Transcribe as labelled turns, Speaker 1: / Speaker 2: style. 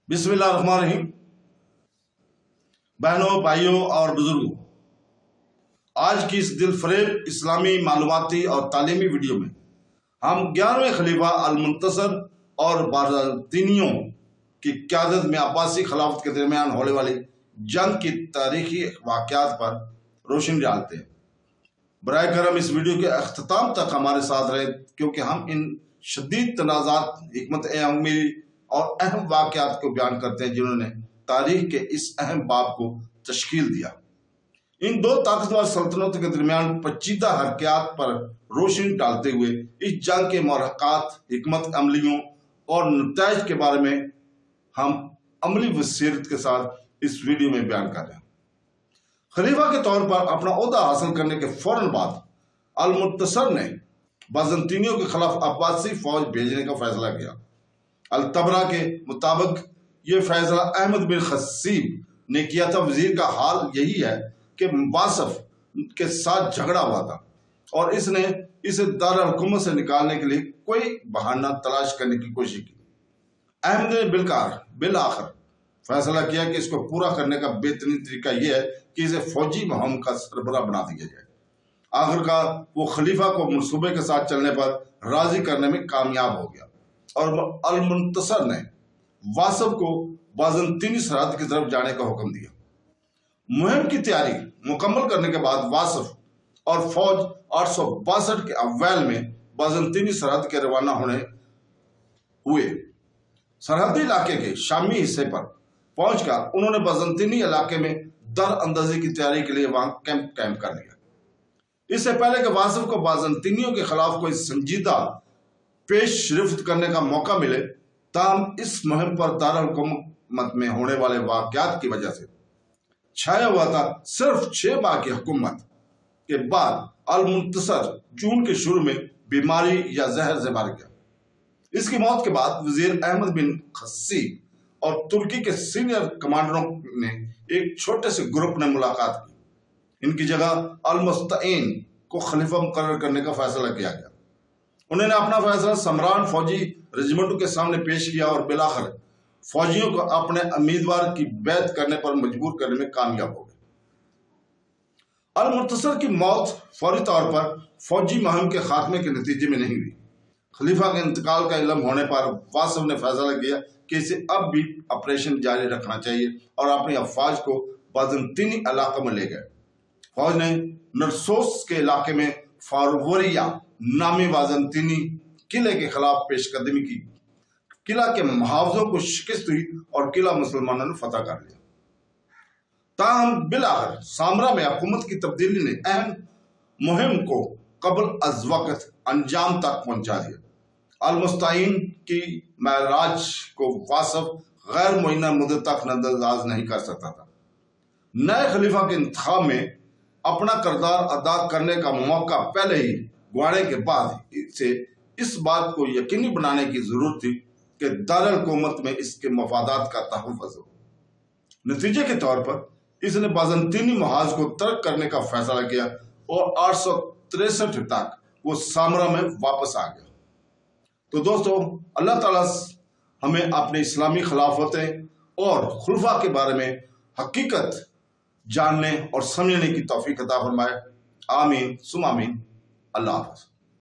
Speaker 1: बिस्मिल्लाहिर्रहमानिर्रहीम। बहनों, भाइयों और बुजुर्गों, आज की इस दिलफरेब इस्लामी मालूमाती और तालीमी वीडियो में हम 11वें खलीफा अल-मुंतसर और बाज़ांतीनियों की क़यादत में अब्बासी खिलाफत के दरमियान होने वाली जंग की तारीखी वाक़यात पर रोशनी डालते हैं। बराए करम इस वीडियो के अख्ताम तक हमारे साथ रहे, क्योंकि हम इन शदीद तनाज़ात, हिकमत अमली और अहम वाक़यात को बयान करते हैं जिन्होंने तारीख के इस अहम बाब को तश्कील दिया। इन दो ताकतवर सल्तनतों के दरमियान पेचीदा हरकयात पर रोशनी डालते हुए इस जंग के महरक़ात, हिकमत अमलियों और नताइज के बारे में हम अमली बसीरत के साथ इस वीडियो में बयान कर रहे हैं। खलीफा के तौर पर अपना ओहदा हासिल करने के फौरन बाद अल-मुंतसर ने बाज़ांतीनियों के खिलाफ अब्बासी फौज भेजने का फैसला किया। अल-तबरा के मुताबिक ये फैसला अहमद बिन खसीब ने किया था। वजीर का हाल यही है कि वासफ के साथ झगड़ा हुआ था और इसने इसे दारुल हुकूमत से निकालने के लिए कोई बहाना तलाश करने की कोशिश की। अहमद ने बिलाखिर फैसला किया कि इसको पूरा करने का बेहतरीन तरीका यह है कि इसे फौजी मुहिम का सरबराह बना दिया जाए। आखिरकार वो खलीफा को मंसूबे के साथ चलने पर राजी करने में कामयाब हो गया और अल-मुंतसर ने वासफ को बाज़ांतीनी सरहद की तरफ जाने का हुक्म दिया। मुहिम की तैयारी मुकम्मल करने के बाद वासफ और फौज 862 के अव्वल में बाज़ांतीनी सरहद के रवाना होने हुए। सरहदी इलाके के शामी हिस्से पर पहुंचकर उन्होंने बाज़ांतीनी इलाके में दर अंदाजी की तैयारी के लिए वहां कैंप कायम कर लिया। इससे पहले कि वासफ को बाज़ांतीनियों के खिलाफ कोई संजीदा पेश रफ्त करने का मौका मिले, ताहम इस मुहिम पर दारुल हुकूमत में होने वाले वाक़यात की वजह से छाया हुआ था। सिर्फ 6 माह की हुकूमत के बाद अल-मुंतसर जून के शुरू में बीमारी या जहर से मर गया। इसकी मौत के बाद वजीर अहमद बिन खसीब और तुर्की के सीनियर कमांडरों ने एक छोटे से ग्रुप ने मुलाकात की। इनकी जगह अल-मुस्तईन को खलीफा मुकर्रर करने का फैसला किया गया। उन्होंने अपना फैसला समरान फौजी रेजिमेंटों के सामने पेश किया और बिलाखिर फौजियों को अपने उम्मीदवार की बैत करने पर मजबूर करने में कामयाब हो गए। अल-मुंतसर की मौत फौरी तौर पर फौजी मुहिम के खात्मे के नतीजे में नहीं हुई। खलीफा के इंतकाल का इल्म होने पर वासफ ने फैसला किया कि इसे अब भी ऑपरेशन जारी रखना चाहिए और अपनी अफवाज को बाज़ांतीनी इलाके में ले गए। फौज ने नरसोस के इलाके में फारवरिया नामी बाज़ांतीनी किले के खिलाफ पेशकदमी की। किला के मुहावजों को शिकस्त हुई और किला मुसलमानों ने फतह कर लिया। ताहम बिलाखिर सामरा में हुकूमत की तब्दीली ने अहम मुहिम को कबल अज वक्त अंजाम तक पहुंचा दिया। अल-मुस्तईन की महराज को वासफ गैर मुअय्यना मुद्दत तक नजरअंदाज नहीं कर सकता था। नए खलीफा के इंतखाब में अपना किरदार अदा करने का मौका पहले ही गंवाने के बाद इसे इस बात को यकीनी बनाने की जरूरत थी कि दारुल हुकूमत में इसके मफादात का तहफ़्फ़ुज़ हो। नतीजे के तौर पर इसने बाज़ांतीनी महाज को तर्क करने का फैसला किया और 863 तक वो सामरा में वापस आ गया। तो दोस्तों, अल्लाह ताला हमें अपने इस्लामी खिलाफतें और खुलफा के बारे में हकीकत जानने और समझने की तौफीक अता फरमाए। आमीन सुम आमीन। अल्लाह हाफ़िज़।